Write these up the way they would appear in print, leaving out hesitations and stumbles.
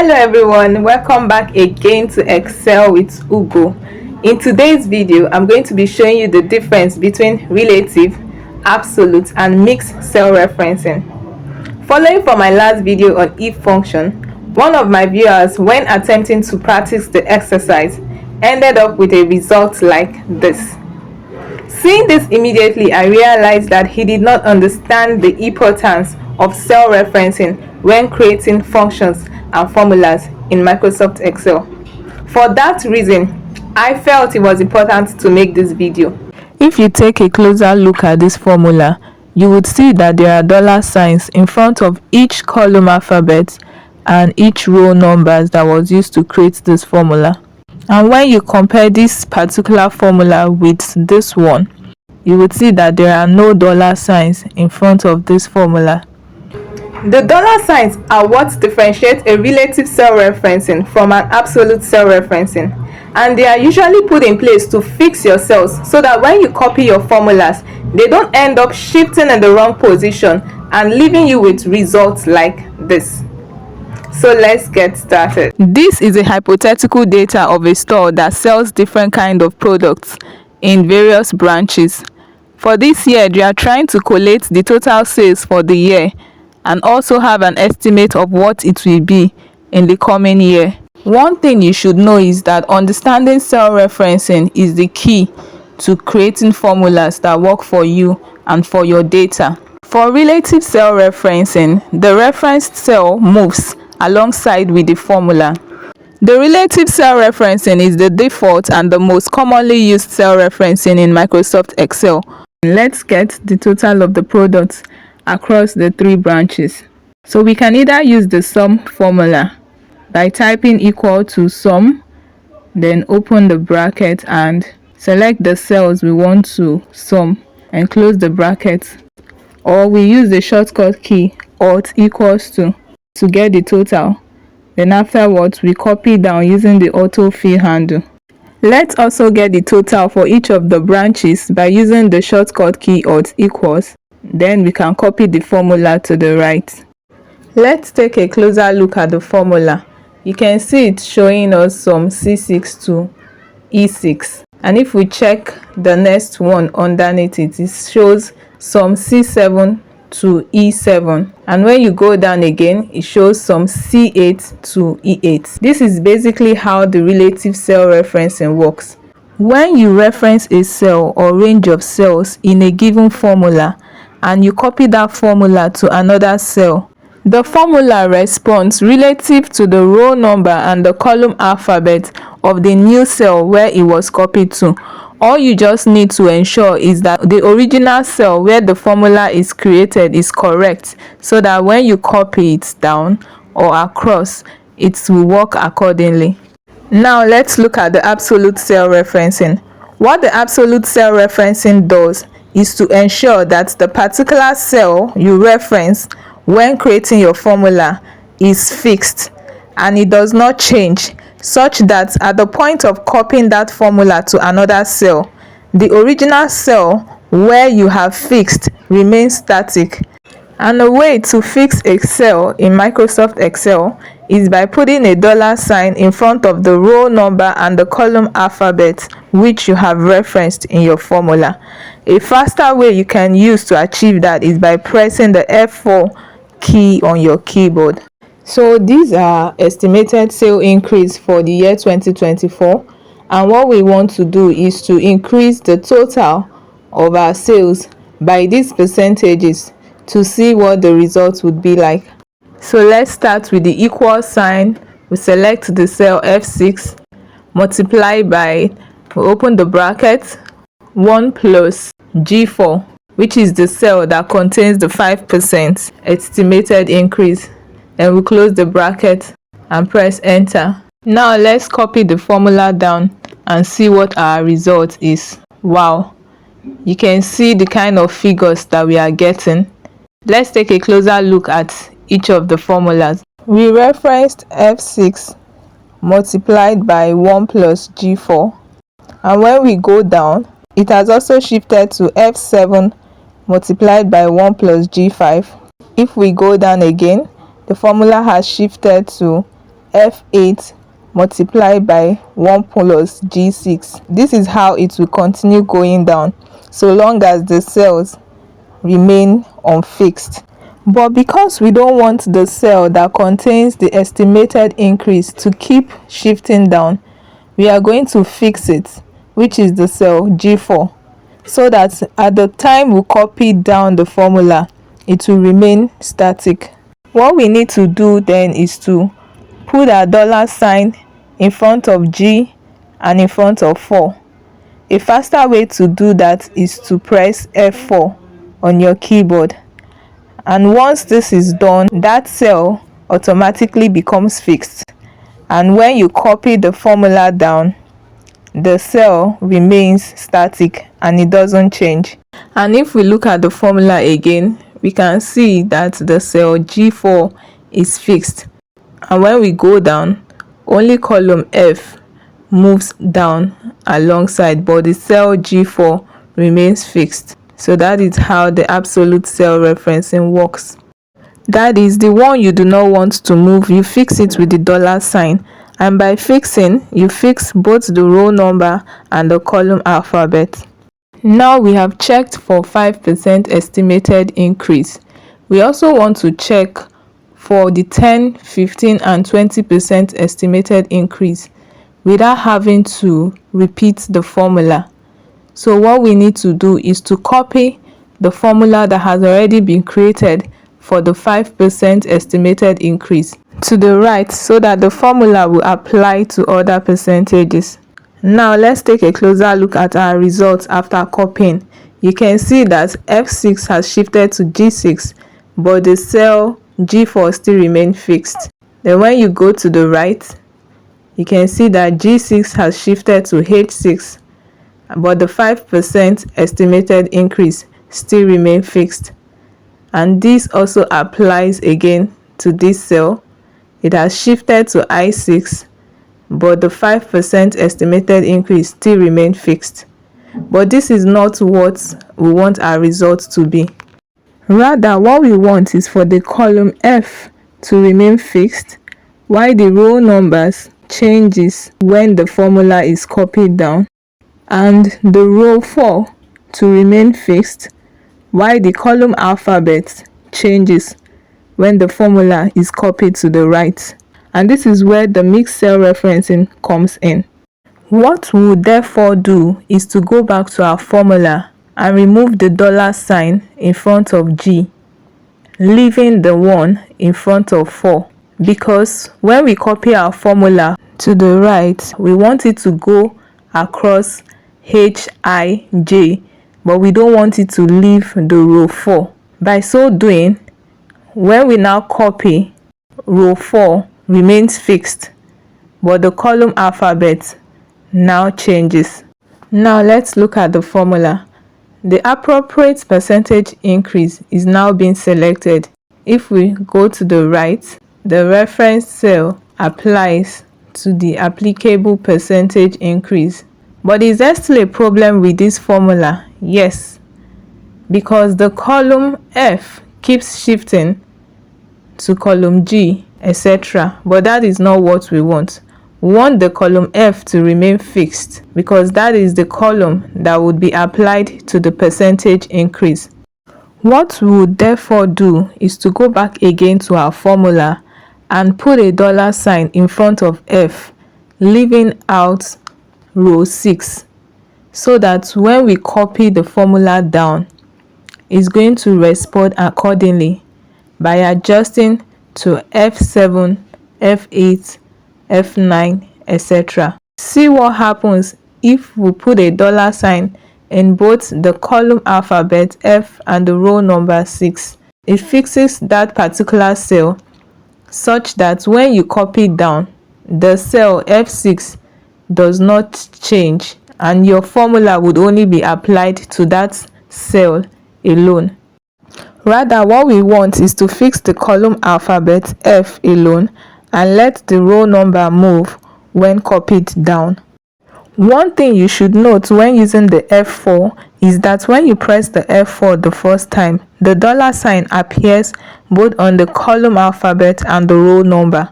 Hello everyone, welcome back again to Excel with Ugo. In today's video, I'm going to be showing you the difference between relative, absolute, and mixed cell referencing. Following from my last video on if function, one of my viewers, when attempting to practice the exercise, ended up with a result like this. Seeing this immediately, I realized that he did not understand the importance of cell referencing when creating functions and formulas in Microsoft Excel. For that reason, I felt it was important to make this video. If you take a closer look at this formula, you would see that there are dollar signs in front of each column alphabet and each row numbers that was used to create this formula. And when you compare this particular formula with this one, you would see that there are no dollar signs in front of this formula. The dollar signs are what differentiate a relative cell referencing from an absolute cell referencing, and they are usually put in place to fix your cells so that when you copy your formulas, they don't end up shifting in the wrong position and leaving you with results like this. So let's get started. This is a hypothetical data of a store that sells different kind of products in various branches. For this year, they are trying to collate the total sales for the year and also have an estimate of what it will be in the coming year. One thing you should know is that understanding cell referencing is the key to creating formulas that work for you and for your data. For relative cell referencing, the referenced cell moves alongside with the formula. The relative cell referencing is the default and the most commonly used cell referencing in Microsoft Excel. Let's get the total of the products across the three branches. So we can either use the sum formula by typing equal to sum, then open the bracket and select the cells we want to sum and close the bracket, or we use the shortcut key Alt equals to get the total. Then afterwards we copy down using the autofill handle. Let's also get the total for each of the branches by using the shortcut key Alt equals. Then we can copy the formula to the right. Let's take a closer look at the formula. You can see it showing us some C6 to E6. And if we check the next one underneath it, it shows some C7 to E7. And when you go down again, it shows some C8 to E8. This is basically how the relative cell referencing works. When you reference a cell or range of cells in a given formula, and you copy that formula to another cell, the formula responds relative to the row number and the column alphabet of the new cell where it was copied to. All you just need to ensure is that the original cell where the formula is created is correct, so that when you copy it down or across, it will work accordingly. Now let's look at the absolute cell referencing. What the absolute cell referencing does is to ensure that the particular cell you reference when creating your formula is fixed and it does not change, such that at the point of copying that formula to another cell, the original cell where you have fixed remains static. And a way to fix a cell in Microsoft Excel is by putting a dollar sign in front of the row number and the column alphabet which you have referenced in your formula. A faster way you can use to achieve that is by pressing the F4 key on your keyboard. So these are estimated sale increase for the year 2024, and what we want to do is to increase the total of our sales by these percentages to see what the results would be like. So let's start with the equal sign. We select the cell F6, multiply by, we open the bracket, 1 plus G4, which is the cell that contains the 5% estimated increase. Then we close the bracket and press enter. Now let's copy the formula down and see what our result is. Wow, you can see the kind of figures that we are getting. Let's take a closer look at each of the formulas. We referenced F6 multiplied by 1 plus G4, and when we go down, it has also shifted to F7 multiplied by 1 plus G5. If we go down again, the formula has shifted to F8 multiplied by 1 plus G6. This is how it will continue going down so long as the cells remain unfixed. But because we don't want the cell that contains the estimated increase to keep shifting down, we are going to fix it, which is the cell G4, so that at the time we copy down the formula, it will remain static. What we need to do then is to put our dollar sign in front of G and in front of 4. A faster way to do that is to press F4 on your keyboard. And once this is done, that cell automatically becomes fixed. And when you copy the formula down, the cell remains static and it doesn't change. And if we look at the formula again, we can see that the cell G4 is fixed. And when we go down, only column F moves down alongside, but the cell G4 remains fixed. So that is how the absolute cell referencing works. That is the one you do not want to move, you fix it with the dollar sign. And by fixing, you fix both the row number and the column alphabet. Now we have checked for 5% estimated increase. We also want to check for the 10, 15 and 20% estimated increase without having to repeat the formula. So what we need to do is to copy the formula that has already been created for the 5% estimated increase to the right so that the formula will apply to other percentages. Now let's take a closer look at our results after copying. You can see that F6 has shifted to G6, but the cell G4 still remains fixed. Then when you go to the right, you can see that G6 has shifted to H6, but the 5% estimated increase still remains fixed. And this also applies again to this cell. It has shifted to I6, but the 5% estimated increase still remains fixed. But this is not what we want our results to be. Rather, what we want is for the column F to remain fixed, while the row numbers changes when the formula is copied down, and the row 4 to remain fixed, while the column alphabet changes when the formula is copied to the right. And this is where the mixed cell referencing comes in. What we would therefore do is to go back to our formula and remove the dollar sign in front of G, leaving the 1 in front of 4. Because when we copy our formula to the right, we want it to go across H, I, J, but we don't want it to leave the row 4. By so doing, when we now copy, row 4 remains fixed, but the column alphabet now changes. Now let's look at the formula. The appropriate percentage increase is now being selected. If we go to the right, the reference cell applies to the applicable percentage increase. But is there still a problem with this formula? Yes, because the column F keeps shifting to column G, etc. But that is not what we want. We want the column F to remain fixed because that is the column that would be applied to the percentage increase. What we would therefore do is to go back again to our formula and put a dollar sign in front of F, leaving out row 6, so that when we copy the formula down, it's going to respond accordingly by adjusting to F7, F8, F9, etc. See what happens if we put a dollar sign in both the column alphabet F and the row number 6. It fixes that particular cell such that when you copy it down, the cell F6 does not change and your formula would only be applied to that cell alone. Rather, what we want is to fix the column alphabet F alone and let the row number move when copied down. One thing you should note when using the F4 is that when you press the F4 the first time, the dollar sign appears both on the column alphabet and the row number.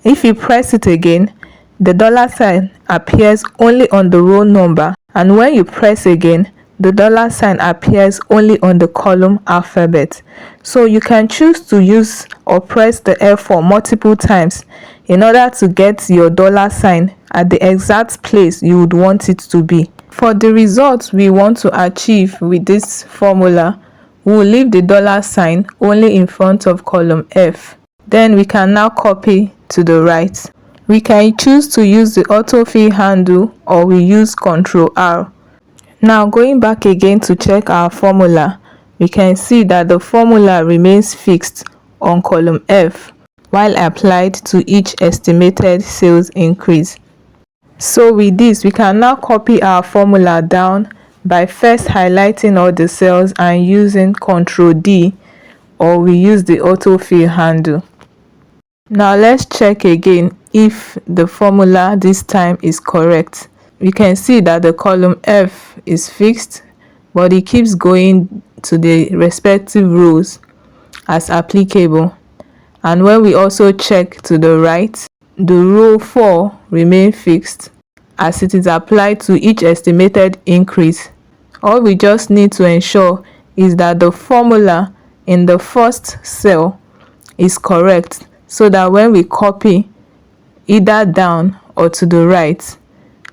If you press it again, the dollar sign appears only on the row number, and when you press again, the dollar sign appears only on the column alphabet. So you can choose to use or press the F4 multiple times in order to get your dollar sign at the exact place you would want it to be. For the results we want to achieve with this formula, we will leave the dollar sign only in front of column F. Then we can now copy to the right. We can choose to use the autofill handle, or we use Ctrl R. Now going back again to check our formula, we can see that the formula remains fixed on column F while applied to each estimated sales increase. So with this, we can now copy our formula down by first highlighting all the cells and using Ctrl D, or we use the autofill handle. Now let's check again if the formula this time is correct. We can see that the column F is fixed, but it keeps going to the respective rows as applicable. And when we also check to the right, the row 4 remains fixed as it is applied to each estimated increase. All we just need to ensure is that the formula in the first cell is correct, so that when we copy either down or to the right,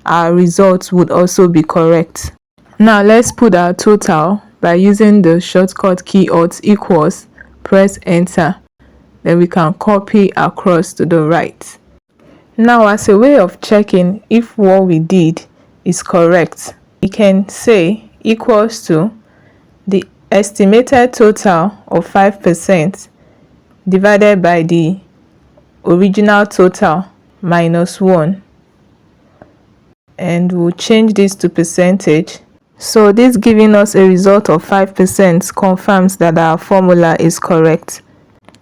our results would also be correct. Now let's put our total by using the shortcut key Alt equals, press enter. Then we can copy across to the right. Now, as a way of checking if what we did is correct, we can say equals to the estimated total of 5% divided by the original total minus 1, and we'll change this to percentage. So this giving us a result of 5% confirms that our formula is correct.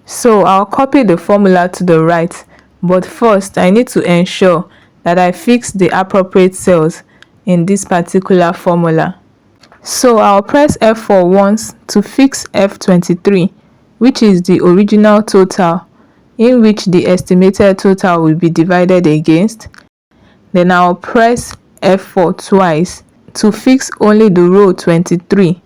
So I'll copy the formula to the right, but first I need to ensure that I fix the appropriate cells in this particular formula. So I'll press F4 once to fix F23, which is the original total in which the estimated total will be divided against. Then I'll press F4 twice to fix only the row 23,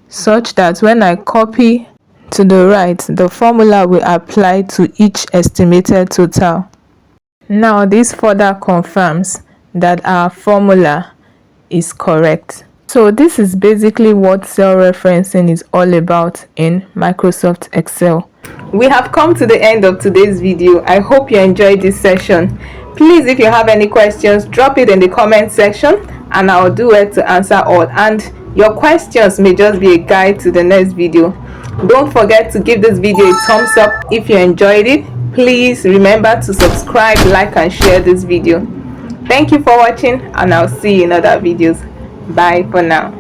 such that when I copy to the right, the formula will apply to each estimated total. Now this further confirms that our formula is correct. So this is basically what cell referencing is all about in Microsoft Excel. We have come to the end of today's video. I hope you enjoyed this session. Please, if you have any questions, drop it in the comment section and I'll do it to answer all. And your questions may just be a guide to the next video. Don't forget to give this video a thumbs up if you enjoyed it. Please remember to subscribe, like and share this video. Thank you for watching, and I'll see you in other videos. Bye for now.